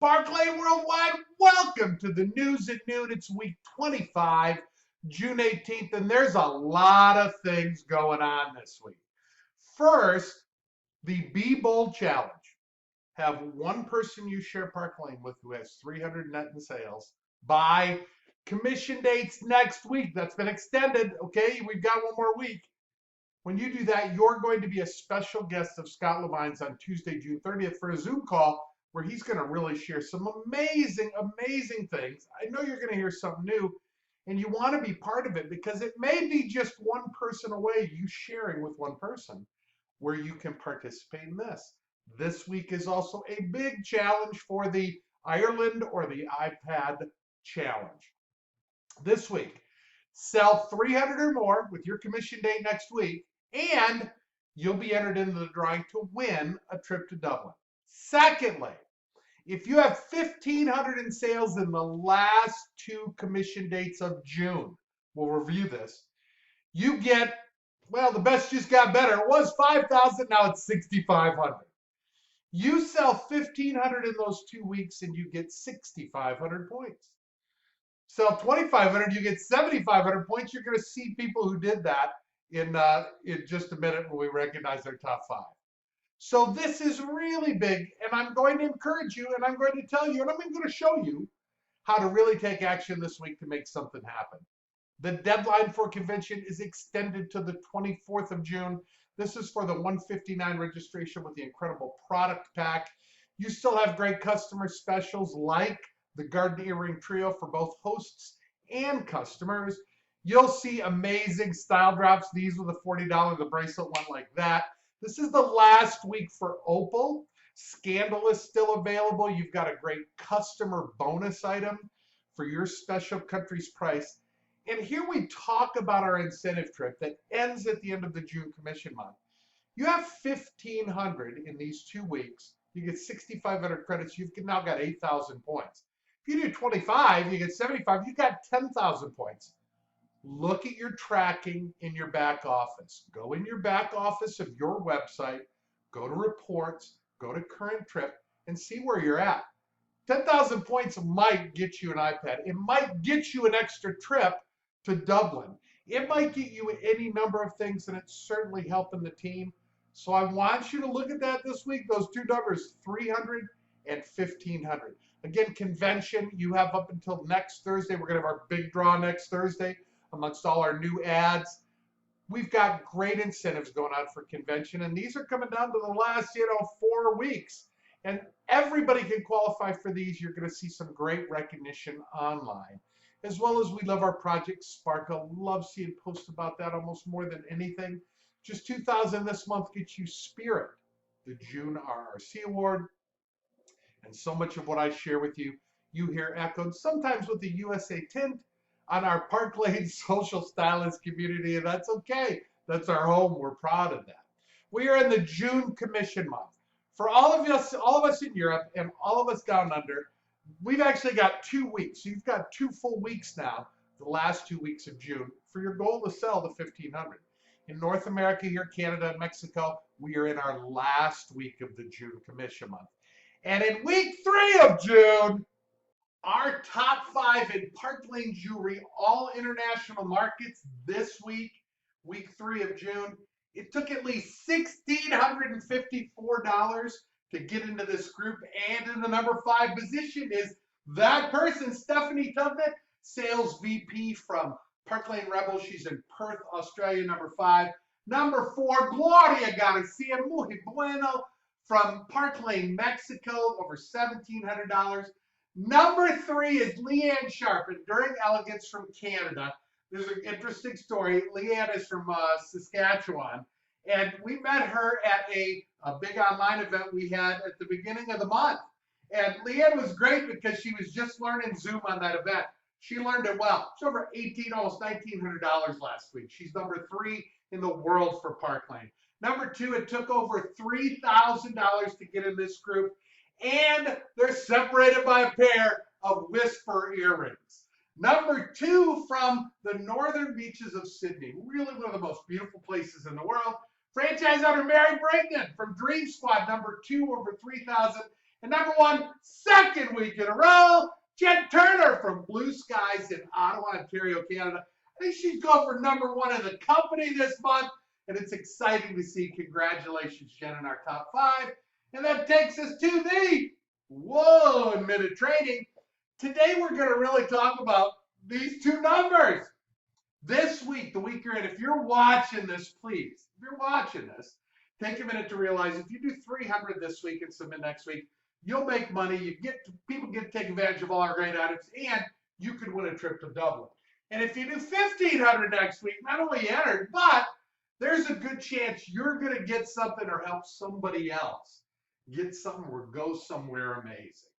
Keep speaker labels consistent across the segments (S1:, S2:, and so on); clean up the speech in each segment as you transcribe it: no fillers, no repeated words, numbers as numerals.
S1: Park Lane Worldwide, welcome to the news at noon. It's week 25, June 18th, and there's a lot of things going on this week. First, the Be Bold Challenge. Have one person you share Park Lane with who has 300 net in sales by commission dates next week. That's been extended. Okay, we've got one more week. When you do that, you're going to be a special guest of Scott Levine's on Tuesday, June 30th for a Zoom call where he's going to really share some amazing, amazing things. I know you're going to hear something new, and you want to be part of it because it may be just one person away, you sharing with one person, where you can participate in this. This week is also a big challenge for the Ireland or the iPad challenge. This week, sell 300 or more with your commission date next week, and you'll be entered into the drawing to win a trip to Dublin. Secondly, if you have 1,500 in sales in the last two commission dates of June, we'll review this, you get, well, the best just got better. It was 5,000, now it's 6,500. You sell 1,500 in those 2 weeks and you get 6,500 points. Sell 2,500, you get 7,500 points. You're going to see people who did that in just a minute when we recognize their top five. So this is really big, and I'm going to encourage you, and I'm going to tell you, and I'm going to show you how to really take action this week to make something happen. The deadline for convention is extended to the 24th of June. This is for the 159 registration with the incredible product pack. You still have great customer specials like the Garden Earring Trio for both hosts and customers. You'll see amazing style drops. These were the $40, the bracelet went like that. This is the last week for Opal. Scandal is still available. You've got a great customer bonus item for your special country's price. And here we talk about our incentive trip that ends at the end of the June commission month. You have 1,500 in these 2 weeks. You get 6,500 credits. You've now got 8,000 points. If you do 25, you get 75. You got 10,000 points. Look at your tracking in your back office. Go in your back office of your website, go to reports, go to current trip, and see where you're at. 10,000 points might get you an iPad. It might get you an extra trip to Dublin. It might get you any number of things, and it's certainly helping the team. So I want you to look at that this week, those two numbers, 300 and 1,500. Again, convention, you have up until next Thursday. We're going to have our big draw next Thursday amongst all our new ads. We've got great incentives going on for convention, and these are coming down to the last, 4 weeks. And everybody can qualify for these. You're going to see some great recognition online. As well as we love our Project Sparkle. Love seeing posts about that almost more than anything. Just 2,000 this month gets you Spirit, the June RRC Award. And so much of what I share with you, you hear echoed, sometimes with the USA tint, on our Park Lane social stylist community, and that's okay. That's our home. We're proud of that. We are in the June commission month. For all of us in Europe and all of us down under, we've actually got 2 weeks. So you've got 2 full weeks now, the last 2 weeks of June, for your goal to sell the 1,500. In North America, here, Canada, and Mexico, we are in our last week of the June commission month. And in week 3 of June, our top 5 in Park Lane Jewelry, all international markets this week, week 3 of June. It took at least $1,654 to get into this group, and in the number 5 position is that person, Stephanie Tubman, sales VP from Park Lane Rebel. She's in Perth, Australia, number 5. Number 4, Gloria Garcia, muy bueno, from Park Lane, Mexico, over $1,700. Number 3 is Leanne Sharp, Enduring Elegance from Canada. There's an interesting story. Leanne is from Saskatchewan, and we met her at a big online event we had at the beginning of the month. And Leanne was great because she was just learning Zoom on that event. She learned it well. She's over almost $1,900 last week. She's number 3 in the world for Park Lane. Number 2, it took over $3,000 to get in this group, and they're separated by a pair of Whisper earrings. Number 2, from the northern beaches of Sydney, really one of the most beautiful places in the world, franchise owner Mary Brignan from Dream Squad, number 2, over $3,000. And number one, second week in a row, Jen Turner from Blue Skies in Ottawa, Ontario, Canada. I think she's going for number one in the company this month, and it's exciting to see. Congratulations, Jen, in our top 5. And that takes us to the 1 minute training. Today we're going to really talk about these 2 numbers. This week, the week you're in, if you're watching this, please, if you're watching this, take a minute to realize if you do 300 this week and submit next week, you'll make money. People get to take advantage of all our great items, and you could win a trip to Dublin. And if you do 1,500 next week, not only you entered, but there's a good chance you're going to get something or help somebody else get something or go somewhere amazing.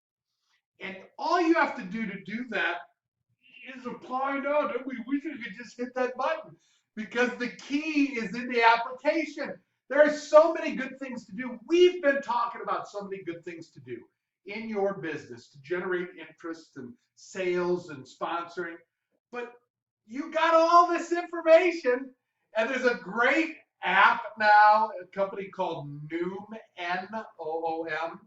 S1: And all you have to do that is apply now. We wish we could just hit that button, because the key is in the application. There are so many good things to do. We've been talking about so many good things to do in your business to generate interest and sales and sponsoring. But you got all this information, and there's a great app now, a company called Noom, Noom.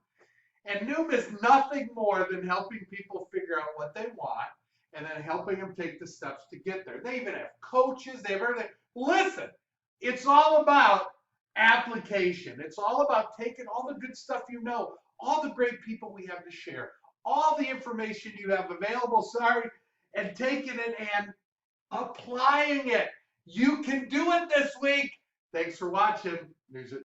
S1: And Noom is nothing more than helping people figure out what they want and then helping them take the steps to get there. They even have coaches, they have everything. Listen, it's all about application. It's all about taking all the good stuff you know, all the great people we have to share, all the information you have available, and taking it and applying it. You can do it this week. Thanks for watching News at Noon.